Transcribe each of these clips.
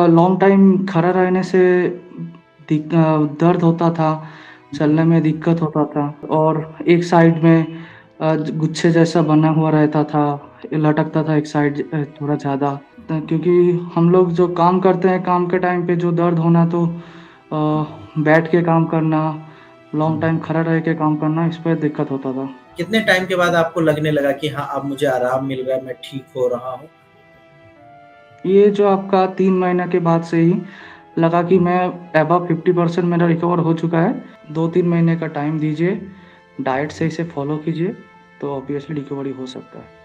Long time खड़ा रहने से दर्द होता था, चलने में दिक्कत होता था और एक साइड में गुच्छे जैसा बना हुआ रहता था, लटकता था एक साइड थोड़ा ज़्यादा। क्योंकि हम लोग जो काम करते हैं, काम के टाइम पे जो दर्द होना तो बैठ के काम करना, लॉन्ग टाइम खड़ा रह के काम करना, इस पे दिक्कत होता था। कितने टाइम के बाद आपको लगने लगा कि हाँ, अब मुझे आराम मिल रहा है, मैं ठीक हो रहा हूँ? ये जो आपका 3 महीने के बाद से ही लगा कि मैं अबव 50% मेरा रिकवर हो चुका है। 2-3 महीने का टाइम दीजिए, डाइट सही से फ़ॉलो कीजिए, तो ऑब्वियसली रिकवरी हो सकता है।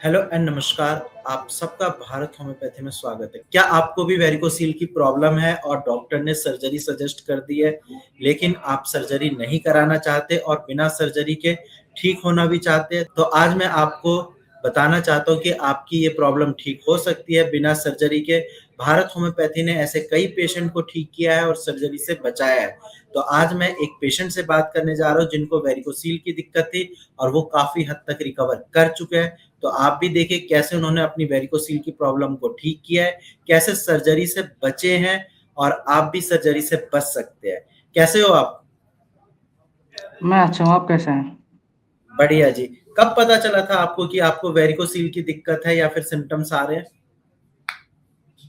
हेलो एंड नमस्कार, आप सबका भारत होम्योपैथी में स्वागत है। क्या आपको भी वेरिकोसील की प्रॉब्लम है और डॉक्टर ने सर्जरी सजेस्ट कर दी है, लेकिन आप सर्जरी नहीं कराना चाहते और बिना सर्जरी के ठीक होना भी चाहते हैं? तो आज मैं आपको बताना चाहता हूँ कि आपकी ये प्रॉब्लम ठीक हो सकती है बिना सर्जरी के। भारत होम्योपैथी ने ऐसे कई पेशेंट को ठीक किया है और सर्जरी से बचाया है। तो आज मैं एक पेशेंट से बात करने जा रहा हूँ जिनको वेरिकोसील की दिक्कत थी और वो काफ़ी हद तक रिकवर कर चुके हैं। तो आप भी देखिए कैसे उन्होंने अपनी वेरिकोसील की प्रॉब्लम को ठीक किया है, कैसे सर्जरी से बचे हैं और आप भी सर्जरी से बच सकते हैं। कैसे हो आप? मैं अच्छा हूँ, आप कैसे हैं? बढ़िया जी। कब पता चला था आपको कि आपको वेरिकोसील की दिक्कत है या फिर सिम्पटम्स आ रहे हैं?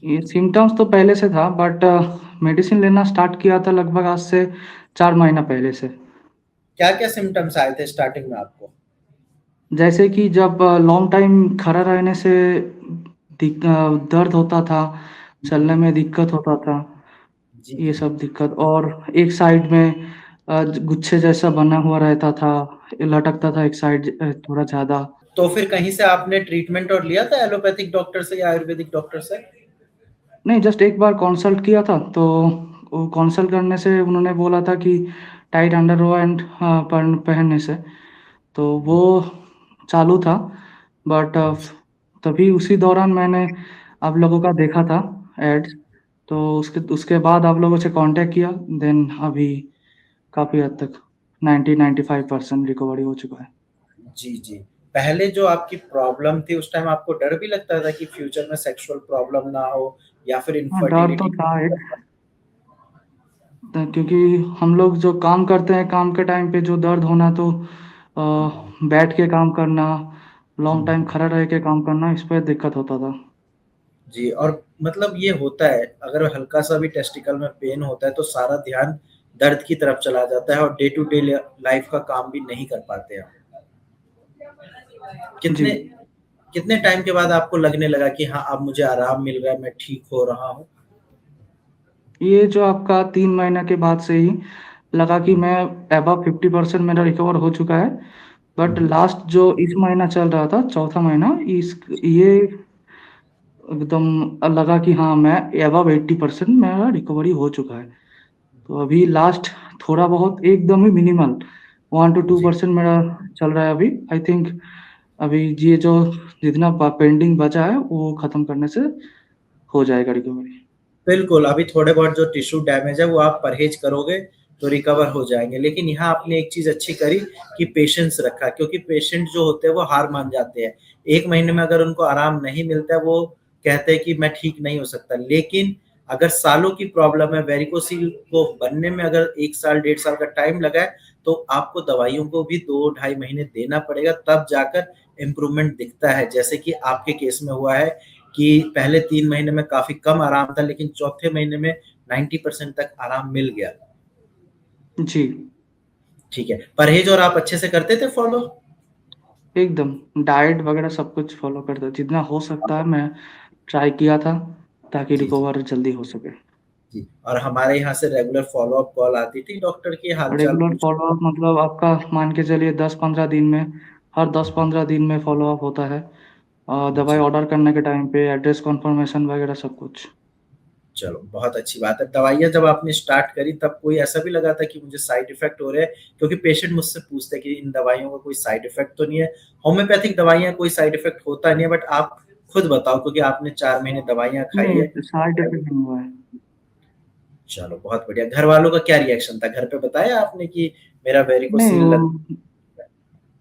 ये सिम्पटम्स तो पहले से था बट मेडिसिन लेना स्टार्ट किया था लगभग आज से 4 महीना पहले से। क्या-क्या सिम्पटम्स आए थे स्टार्टिंग में आपको? जैसे कि जब लॉन्ग टाइम खड़ा रहने से दर्द होता था, चलने में दिक्कत होता था, जी, ये सब दिक्कत और एक साइड में गुच्छे जैसा बना हुआ रहता था, लटकता था एक साइड थोड़ा ज़्यादा। तो फिर कहीं से आपने ट्रीटमेंट और लिया था एलोपैथिक डॉक्टर से या आयुर्वेदिक डॉक्टर से? नहीं, जस्ट एक बार कंसल्ट किया था, तो वो कंसल्ट करने से उन्होंने बोला था कि टाइट अंडरवेयर पहनने से, तो वो चालू था। बट तभी उसी दौरान मैंने आप लोगों का देखा था एड्स, तो उसके उसके बाद आप लोगों से कॉन्टैक्ट किया, देन अभी काफ़ी हद तक 90-95% रिकवरी हो चुका है। जी, जी। पहले जो आपकी प्रॉब्लम थी उस टाइम आपको डर भी लगता था कि फ्यूचर में सेक्सुअल प्रॉब्लम ना हो या फिर हाँ, डर तो इनफर्टिलिटी? था एक, क्योंकि हम लोग जो काम करते हैं, काम के टाइम पे जो दर्द होना तो बैठ के काम करना, लॉन्ग टाइम खड़ा रह के काम करना, इस पे दिक्कत होता था। जी, और मतलब ये होता है, अगर हल्का-सा भी टेस्टिकल में पेन होता है तो सारा ध्यान दर्द की तरफ चला जाता है और डे टू डे लाइफ का काम भी नहीं कर पाते हैं। जी। कितने कितने टाइम के बाद आपको लगने लगा कि हाँ, अब मुझे आराम मिल रहा है, मैं ठीक हो रहा हूँ? ये जो आपका 3 महीने के बाद से ही लगा कि मैं अबव 50% मेरा रिकवर हो चुका है। बट लास्ट जो इस महीना चल रहा था, चौथा महीना, इस ये एकदम लगा कि हाँ, मैं अबव 80% मेरा रिकवरी हो चुका है। तो अभी लास्ट थोड़ा बहुत एकदम ही मिनिमल 1 टू जी। 2% मेरा चल रहा है अभी। आई थिंक अभी ये जो जितना पेंडिंग बचा है वो खत्म करने से हो जाएगा रिकवरी। बिल्कुल, अभी थोड़े बहुत जो टिश्यू डैमेज है वो आप परहेज़ करोगे तो रिकवर हो जाएँगे। लेकिन यहाँ आपने एक चीज़ अच्छी करी कि पेशेंस रखा, क्योंकि पेशेंट जो होते हैं वो हार मान जाते हैं। 1 महीने में अगर उनको आराम नहीं मिलता है, वो कहते हैं कि मैं ठीक नहीं हो सकता। लेकिन अगर सालों की प्रॉब्लम है, वेरिकोसिल को बनने में अगर 1 साल, डेढ़ साल का टाइम लगा है, तो आपको दवाइयों को भी 2 ढाई महीने देना पड़ेगा, तब जाकर इम्प्रूवमेंट दिखता है। जैसे कि आपके केस में हुआ है कि पहले 3 महीने में काफ़ी कम आराम था, लेकिन चौथे महीने में 90% तक आराम मिल गया। जी, ठीक है। परहेज़ और आप अच्छे से करते थे फ़ॉलो? एकदम डाइट वगैरह सब कुछ फ़ॉलो करता जितना हो सकता है मैं ट्राई किया था ताकि जी, जी, रिकवर जल्दी हो सके। जी। और हमारे यहाँ से रेगुलर फ़ॉलो-अप कॉल आती थी डॉक्टर की हाल-चाल रेगुलर पूछ। फ़ॉलो-अप मतलब आपका मान के चलिए 10-15 दिन में, हर 10-15 दिन में फ़ॉलो-अप होता है। दवाई जी, ऑर्डर करने के टाइम पे एड्रेस कन्फर्मेशन वगैरह सब कुछ। चलो बहुत अच्छी बात है। दवाइयाँ जब आपने स्टार्ट करी तब कोई ऐसा भी लगा था कि मुझे साइड इफ़ेक्ट हो रहे हैं? क्योंकि पेशेंट मुझसे पूछते हैं कि इन दवाइयों का कोई साइड इफ़ेक्ट तो नहीं है? होम्योपैथिक दवाइयाँ कोई साइड इफ़ेक्ट होता नहीं है, बट आप खुद बताओ क्योंकि आपने 4 महीने दवाइयाँ खाई नहीं, है। साइड इफ़ेक्ट नहीं हुआ है। चलो बहुत बढ़िया। घरवालों का क्या रिएक्शन था? घर पे बताया आपने कि मेरा नहीं वेरिकोसिल वो लग।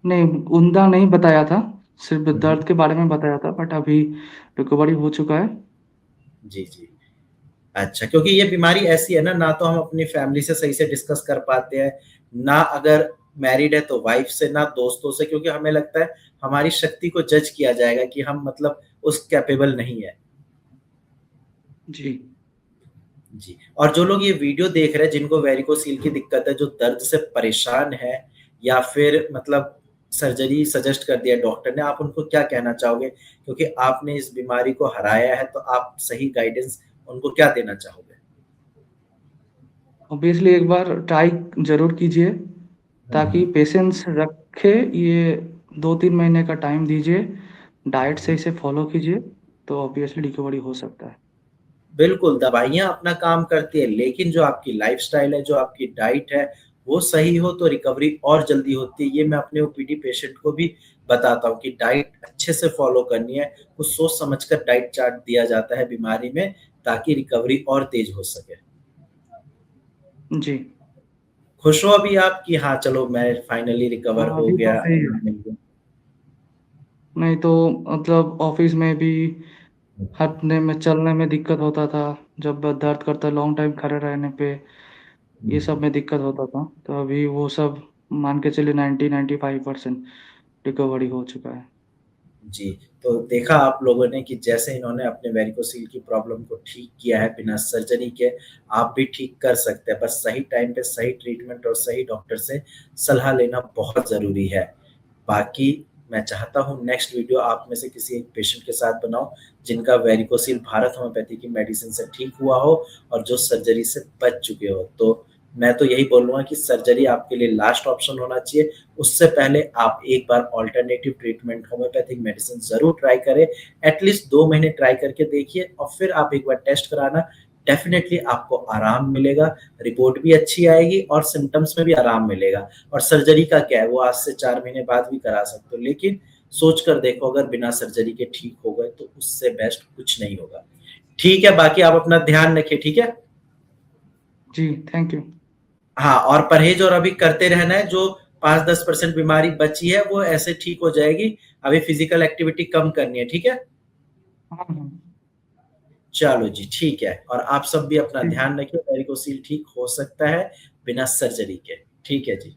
नहीं, उनका नहीं बताया था। सिर्फ दर्द के बारे में बताया था, बट अभी रिकवरी हो चुका है। जी, जी। अच्छा, क्योंकि ये बीमारी ऐसी है ना तो हम अपनी फैमिली से सही से डिस्कस कर पाते हैं, ना अगर मैरिड है तो वाइफ से, ना दोस्तों से, क्योंकि हमें लगता है हमारी शक्ति को जज किया जाएगा कि हम मतलब उस कैपेबल नहीं है। जी। जी, और जो लोग ये वीडियो देख रहे हैं जिनको वेरिकोसील की दिक्कत है, जो दर्द से परेशान है या फिर मतलब सर्जरी सजेस्ट कर दिया डॉक्टर ने, आप उनको क्या कहना चाहोगे? क्योंकि आपने इस बीमारी को हराया है, तो आप सही गाइडेंस उनको क्या देना चाहोगे? ऑब्वियसली एक बार ट्राई ज़रूर कीजिए, हुँ, ताकि हुँ। पेशेंस रखे, ये 2-3 महीने का टाइम दीजिए, डाइट हुँ, सही से फ़ॉलो कीजिए, तो ऑब्वियसली रिकवरी हो सकता है। बिल्कुल, दवाइयाँ अपना काम करती है, लेकिन जो आपकी लाइफ़स्टाइल है, जो आपकी डाइट है, वो सही हो तो रिकवरी और जल्दी होती है। ये मैं अपने ओपीडी पेशेंट को भी बताता हूँ कि डाइट अच्छे से फ़ॉलो करनी है, कुछ सोच समझ कर डाइट चार्ट दिया जाता है बीमारी में, ताकि रिकवरी और तेज़ हो सके। जी। खुश हो अभी आप कि हाँ, चलो मैं फाइनली रिकवर हाँ, हो अभी तो गया, सही आराम है। मिल गया? नहीं तो मतलब ऑफ़िस में भी हुँ, हटने में, चलने में दिक्कत होता था, जब दर्द करता लॉन्ग टाइम खड़े रहने पे, ये हुँ। सब में दिक्कत होता था। तो अभी वो सब मान के चलिए 90-95% रिकवरी हो चुका है। जी, तो देखा आप लोगों ने कि जैसे इन्होंने अपने वेरिकोसील की प्रॉब्लम को ठीक किया है बिना सर्जरी के, आप भी ठीक कर सकते हैं। बस सही टाइम पे सही ट्रीटमेंट और सही डॉक्टर से सलाह लेना बहुत ज़रूरी है। बाकी मैं चाहता हूँ नेक्स्ट वीडियो आप में से किसी एक पेशेंट के साथ बनाऊँ, जिनका वेरिकोसील भारत होम्योपैथी की मेडिसिन से ठीक हुआ हो और जो सर्जरी से बच चुके हो। तो मैं तो यही बोलूँगा कि सर्जरी आपके लिए लास्ट ऑप्शन होना चाहिए। उससे पहले आप एक बार अल्टरनेटिव ट्रीटमेंट होम्योपैथिक मेडिसिन ज़रूर ट्राई करें। एटलीस्ट 2 महीने ट्राई करके देखिए और फिर आप एक बार टेस्ट कराना। डेफ़िनेटली आपको आराम मिलेगा, रिपोर्ट भी अच्छी आएगी और सिम्पटम्स में भी आराम मिलेगा। और सर्जरी का क्या है, वो आज से 4 महीने बाद भी करा सकते हो। लेकिन सोच कर देखो, अगर बिना सर्जरी के ठीक हो गए तो उससे बेस्ट कुछ नहीं होगा। ठीक है, बाकी आप अपना ध्यान रखिए, ठीक है? जी, थैंक यू। हाँ, और परहेज़ और अभी करते रहना है, जो 5-10% बीमारी बची है वो ऐसे ठीक हो जाएगी। अभी फिज़िकल एक्टिविटी कम करनी है, ठीक है? हाँ, हाँ। चलो जी, ठीक है, और आप सब भी अपना ठीक है। ध्यान रखिए, वेरिकोसिल ठीक हो सकता है बिना सर्जरी के। ठीक है जी।